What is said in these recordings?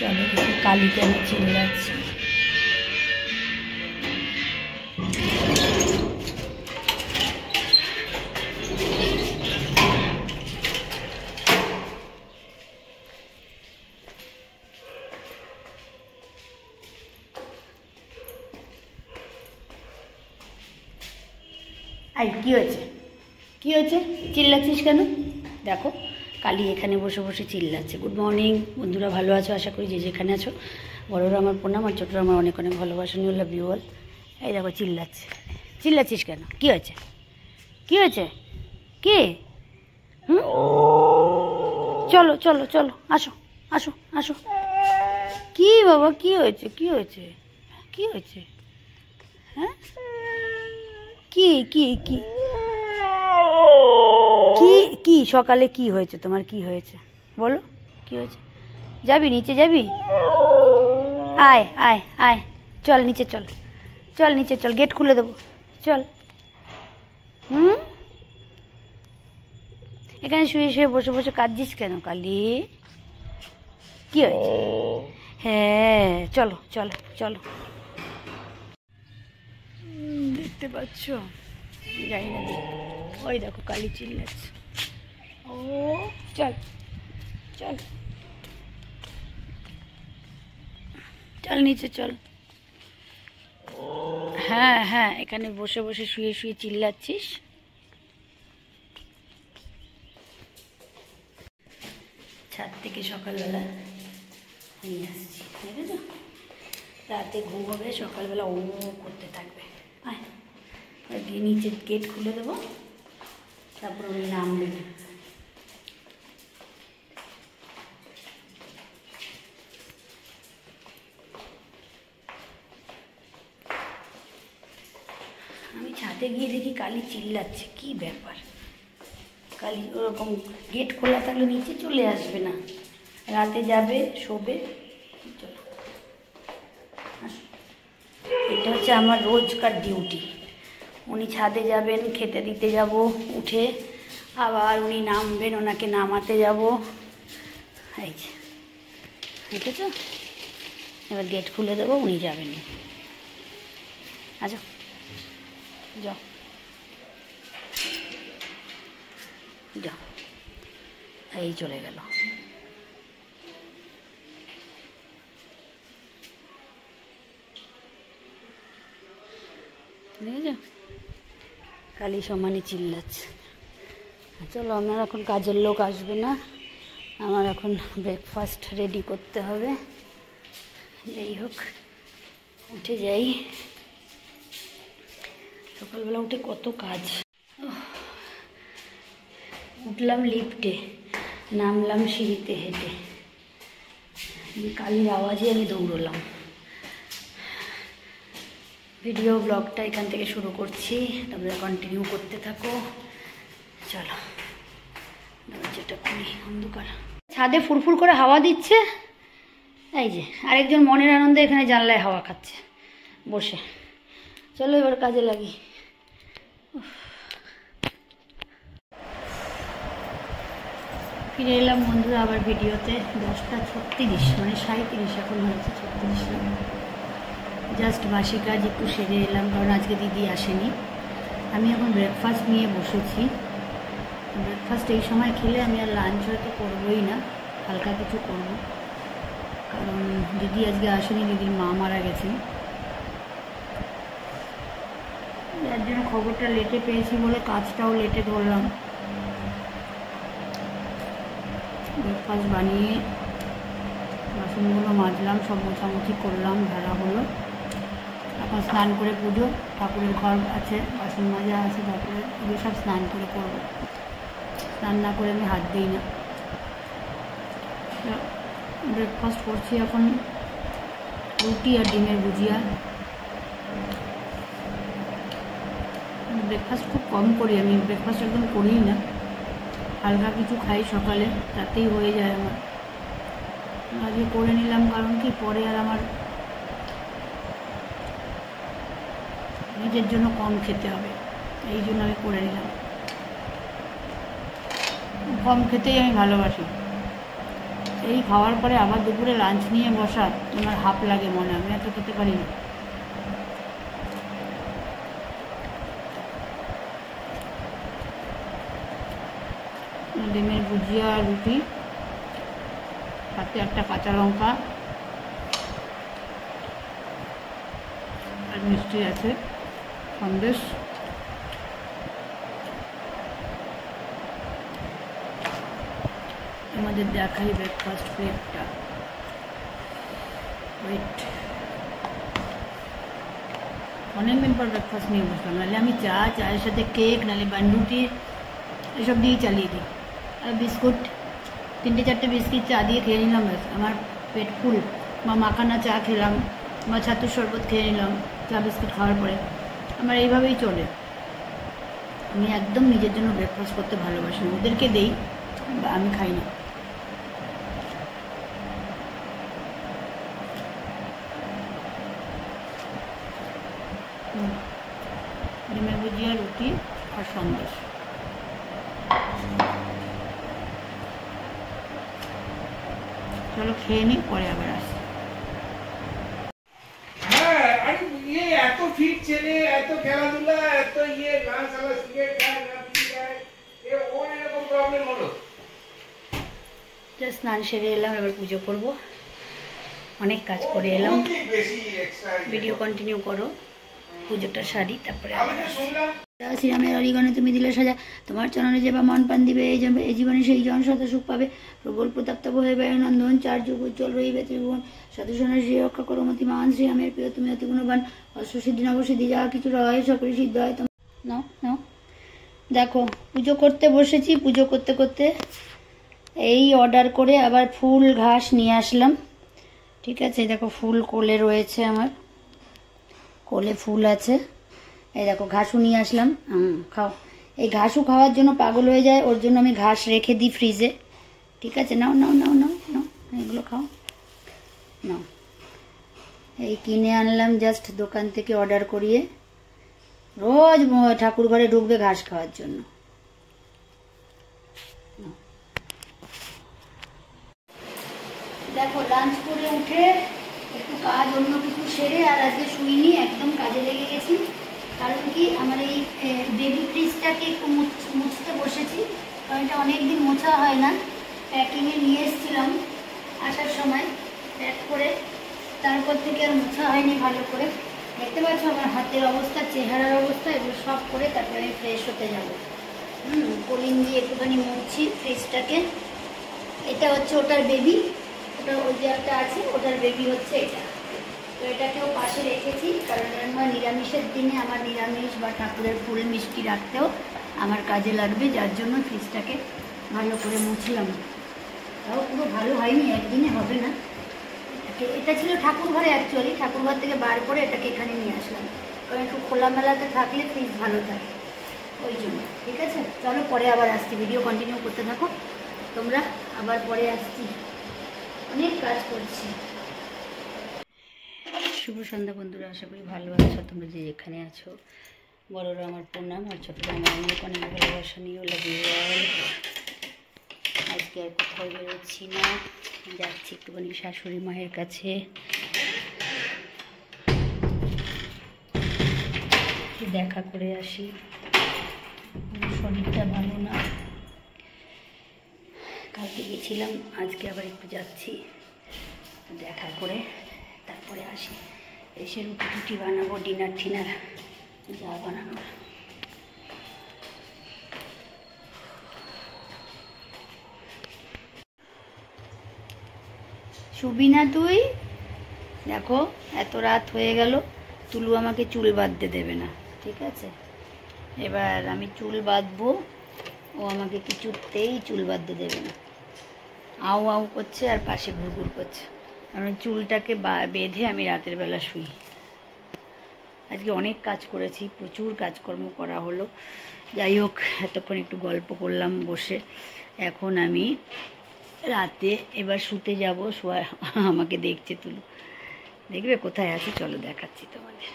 চলো দেখি কালীকে আমি চিল্লাচ্ছি। আই কী হয়েছে, কী হয়েছে, চিল্লাচ্ছিস কেন? দেখো কালী এখানে বসে বসে চিল্লাচ্ছে। গুড মর্নিং বন্ধুরা, ভালো আছো আশা করি, যে যেখানে আছো। বড়োরা আমার প্রণাম, আর ছোটোরা আমার অনেক অনেক ভালোবাসা, নিয়ে লাভ ইউ অল। এই দেখো চিল্লাচ্ছে, চিল্লাচ্ছিস কেন, কী হয়েছে, কী হয়েছে, কে? চলো চলো চলো, আসো আসো আসো। কি বাবা, কি হয়েছে, কি হয়েছে, কি হয়েছে? হ্যাঁ কি কি কি কি কি সকালে কি হয়েছে তোমার, কি হয়েছে বলো, কি হয়েছে? যাবি নিচে, যাবি? আয় আয় আয়, চল নিচে চল, চল নিচে চল, গেট খুলে দেবো, চল। এখানে শুয়ে শুয়ে বসে বসে কাঁদছিস কেন কালী, কি হয়েছে? হ্যাঁ চলো চলো চলো। দেখতে পাচ্ছ, যাই না, ওই দেখো কালী চিল্লাচ্ছে। ও চল চল চল নিচে চল। হ্যাঁ হ্যাঁ, এখানে বসে বসে শুয়ে শুয়ে চিল্লাচ্ছিস। ছাদ থেকে সকালবেলা নিয়ে আসছি, দেখেছো? রাতে ঘুম হবে, সকালবেলা ও করতে থাকবে। আয় গিয়ে নিচে গেট খুলে দেবো, তারপর ওই নামবে। আমি ছাদে গিয়ে দেখি কালী চিল্লাচ্ছে, কি ব্যাপার? কালী ওরকম গেট খোলা থাকলে নিচে চলে আসবে না, রাতে যাবে শোবে। চলো, এটা হচ্ছে আমার রোজকার ডিউটি। উনি ছাদে যাবেন, খেতে দিতে যাব, উঠে আবার উনি নামবেন, ওনাকে নামাতে যাব। এই যে দেখেছ, এবার গেট খুলে দেবো, উনি যাবেন। আচ্ছা যাও যাও, এই চলে গেল। দেখেছ, কালী সমানে চিল্লাচ্ছে। চলো, আমার এখন কাজের লোক আসবে না, আমার এখন ব্রেকফাস্ট রেডি করতে হবে। যাই হোক, উঠে যাই। সকালবেলা উঠে কত কাজ। উঠলাম লিফটে, নামলাম সিঁড়িতে হেঁটে, কালীর আওয়াজে আমি দৌড়লাম। ভিডিও ব্লগটা এখান থেকে শুরু করছি, তোমরা কন্টিনিউ করতে থাকো। চলো দরজাটা খুলি, অন্ধকার। ছাদে ফুরফুর করে হাওয়া দিচ্ছে, এই যে আরেকজন মনের আনন্দে এখানে জানলায় হাওয়া খাচ্ছে বসে। চলো এবার কাজে লাগি। ফিরে এলাম বন্ধুরা আবার ভিডিওতে। 10:36, মানে 37 এখন হয়েছে, 36 না। জাস্ট বাসি কাজ একটু সেরে এলাম, কারণ আজকে দিদি আসেনি। আমি এখন ব্রেকফাস্ট নিয়ে বসেছি। ব্রেকফাস্ট এই সময় খেলে আমি আর লাঞ্চ হয়তো করবোই না, হালকা কিছু করব, কারণ দিদি আজকে আসেনি, দিদির মা মারা গেছেন। যার জন্য খবরটা লেটে পেয়েছি বলে কাজটাও লেটে ধরলাম। ব্রেকফাস্ট বানিয়ে বাসনগুলো মাজলাম, সব মোছামুছি করলাম, ঝাড়া হলো। এখন স্নান করে পুজো, ঠাকুরের ঘর আছে, বাসন মাজা আছে, তারপরে এগুলো সব স্নান করে করবো। স্নান না করে আমি হাত দিই না। ব্রেকফাস্ট করছি এখন, রুটি আর ডিমের ভুজিয়া। ব্রেকফাস্ট খুব কম করি আমি, ব্রেকফাস্ট একদম করিই না, হালকা কিছু খাই সকালে, তাতেই হয়ে যায় আমার। আগে করে নিলাম, কারণ কি পরে আর আমার নিজের জন্য কম খেতে হবে, এই জন্য আমি করে নিলাম। কম খেতেই আমি ভালোবাসি। এই খাওয়ার পরে আবার দুপুরে লাঞ্চ নিয়ে বসা আমার হাফ লাগে মনে, আমি এত খেতে পারি না। ডিমের ভুজিয়া, রুটি, সাথে একটা কাঁচা লঙ্কা আর মিষ্টি আছে, সন্দেশ। আমাদের দেখাই ব্রেকফাস্ট প্লেটটা। ওয়েট, অনেকদিন পর ব্রেকফাস্ট নিয়ে বসলাম, নাহলে আমি চায়ের সাথে কেক, নাহলে বান্ডুটি এসব দিয়েই চালিয়ে দিই। আর বিস্কুট, 3-4টে বিস্কিট চা দিয়ে খেয়ে নিলাম, ব্যাস আমার পেট ফুল। বা মাখানা চা খেলাম, বা ছাতুর শরবত খেয়ে নিলাম চা বিস্কুট খাওয়ার পরে। আমার এইভাবেই চলে। আমি একদম নিজের জন্য ব্রেকফাস্ট করতে ভালোবাসি, ওদেরকে দেই, আমি খাই না। ডিমের ভুজিয়া, রুটি আর সন্দেশ। চলো খেয়ে নিই, পরে আবার আসি। হ্যাঁ, আরে ইয়ে এত ফিট ছেলে, এত খেলাধুলা, এত ইয়ে না সালা সিগারেট খায় না বিড়ি খায়, ওর এরকম প্রবলেম হলো। স্নান সেরে এলাম, এবার পুজো করব। অনেক কাজ করে এলাম, ভিডিও কন্টিনিউ করো। পুজোটা সারি, তারপরে শ্রীরামের অরিগণে তুমি দিলে সাজা, তোমার চরণে যে বা মন প্রাণ দিবে, এই জীবনে সেই জন শত সুখ পাবে। প্রবল প্রতাপ্তব হয়ে বেড়ে নন্দন, 4 যুগ উজ্জ্বল রইবে ত্রিভুবন। সাধুসনের শ্রী রক্ষা করো মতি মান, শ্রীরামের প্রিয় তুমি অতি গুণবান। অষ্টসিদ্ধি নবসিদ্ধি যা কিছু রয় সকলে সিদ্ধ হয়। নাও নাও, দেখো পুজো করতে বসেছি। পুজো করতে করতে এই অর্ডার করে আবার ফুল ঘাস নিয়ে আসলাম। ঠিক আছে, দেখো ফুল কোলে রয়েছে, আমার কোলে ফুল আছে। এই দেখো ঘাসও নিয়ে আসলাম, খাও। এই ঘাসও খাওয়ার জন্য পাগল হয়ে যায়, ওর জন্য আমি ঘাস রেখে দিই ফ্রিজে। ঠিক আছে, নাও নাও নাও নাও নাও, এগুলো খাও, নাও। এই কিনে আনলাম জাস্ট দোকান থেকে অর্ডার করিয়ে, রোজ ঠাকুর ঘরে ঢুকবে ঘাস খাওয়ার জন্য। দেখো লাঞ্চ করে উঠে একটু কাজ অন্য কিছু সেরে আর আজকে শুইনি, একদম কাজে লেগে গেছি। কারণ কি, আমার এই বেবি ফ্রিজটাকে একটু মুছতে বসেছি, কারণ এটা অনেকদিন মোছা হয় না। প্যাকিংয়ে নিয়ে এসেছিলাম আসার সময়, প্যাক করে, তারপর থেকে আর মোছা হয়নি ভালো করে। দেখতে পাচ্ছ আমার হাতের অবস্থা, চেহারার অবস্থা, এগুলো সব করে তারপরে আমি ফ্রেশ হতে যাবো। কলিং দিয়ে একটুখানি মুছছি ফ্রিজটাকে। এটা হচ্ছে ওটার বেবি, ওটা ওই যে একটা আছে, ওটার বেবি হচ্ছে এটা। তো এটাকেও পাশে রেখেছি, কারণ আমার নিরামিষের দিনে আমার নিরামিষ বা ঠাকুরের ফুল মিষ্টি রাখতেও আমার কাজে লাগবে, যার জন্য ফ্রিজটাকে ভালো করে মুছলাম। তাও পুরো ভালো হয়নি, একদিনে হবে না। এটা ছিল ঠাকুর ঘরে, অ্যাকচুয়ালি ঠাকুর ঘর থেকে বার করে এটাকে এখানে নিয়ে আসলাম, কারণ একটু খোলামেলাতে থাকলে ফ্রিজ ভালো থাকে, ওই জন্য। ঠিক আছে, চলো পরে আবার আসছি, ভিডিও কন্টিনিউ করতে থাকো তোমরা, আবার পরে আসছি, অনেক কাজ করছি। শুভ সন্ধ্যা বন্ধুরা, আশা করি ভালো আছো তোমরা, যে যেখানে আছো। বড়রা আমার প্রণাম, আর ছোটরা আমার অনেক অনেক ভালোবাসা নিয়েও লাগে। আজকে আর কোথাও বেরোচ্ছি না, যাচ্ছি একটুখানি শাশুড়ি মায়ের কাছে, দেখা করে আসি। শরীরটা ভালো না, কালকে গেছিলাম, আজকে আবার একটু যাচ্ছি, দেখা করে তারপরে আসি। এসে রুটি টুটি বানাবো, ডিনার টিনার যা বানানোর। শুবি না তুই? দেখো এত রাত হয়ে গেল, তুলু আমাকে চুল বাঁধতে দেবে না। ঠিক আছে, এবার আমি চুল বাঁধবো, ও আমাকে কিছুতেই চুল বাঁধতে দেবে না। আউ আউ করছে আর পাশে ঘুরঘুর করছে। আমি চুলটাকে বেঁধে আমি রাতের বেলা শুই। আজকে অনেক কাজ করেছি, প্রচুর কাজকর্ম করা হলো। যাই হোক, এতক্ষণ একটু গল্প করলাম বসে। এখন আমি রাতে এবার শুতে যাব। শোয়া আমাকে দেখছে তুলু, দেখবে কোথায় আছি, চলো দেখাচ্ছি তোমাদের।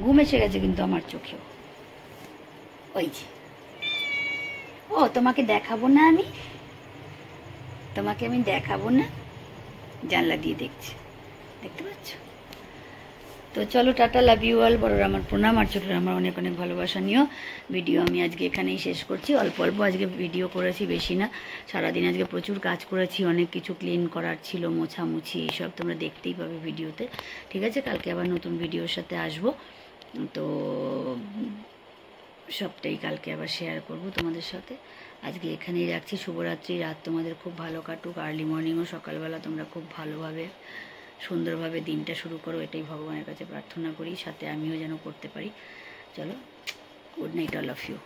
ঘুম এসে গেছে কিন্তু আমার চোখেও, ওই যে। ও তোমাকে দেখাবো না আমি? তোমাকে আমি দেখাবো না, জানলা দিয়ে দেখছি, দেখতে পাচ্ছ? তো চলো টাটা, লাভ ইউ অল। বড়রা আমার প্রণাম, আর ছোটরা আমার অনেক অনেক ভালোবাসা নিও। ভিডিও আমি আজকে এখানেই শেষ করছি। অল্প অল্প আজকে ভিডিও করেছি, বেশি না। সারাদিন আজকে প্রচুর কাজ করেছি, অনেক কিছু ক্লিন করার ছিল, মোছামুছি, এইসব তোমরা দেখতেই পাবে ভিডিওতে। ঠিক আছে, কালকে আবার নতুন ভিডিওর সাথে আসবো। তো সবটাই কালকে আবার শেয়ার করব তোমাদের সাথে। আজকে এখানেই রাখছি। শুভরাত্রি। রাত তোমাদের খুব ভালো কাটুক। আর্লি মর্নিং ও সকালবেলা তোমরা খুব ভালোভাবে সুন্দরভাবে দিনটা শুরু করো, এটাই ভগবানের কাছে প্রার্থনা করি, সাথে আমিও যেন করতে পারি। চলো, good night all of you.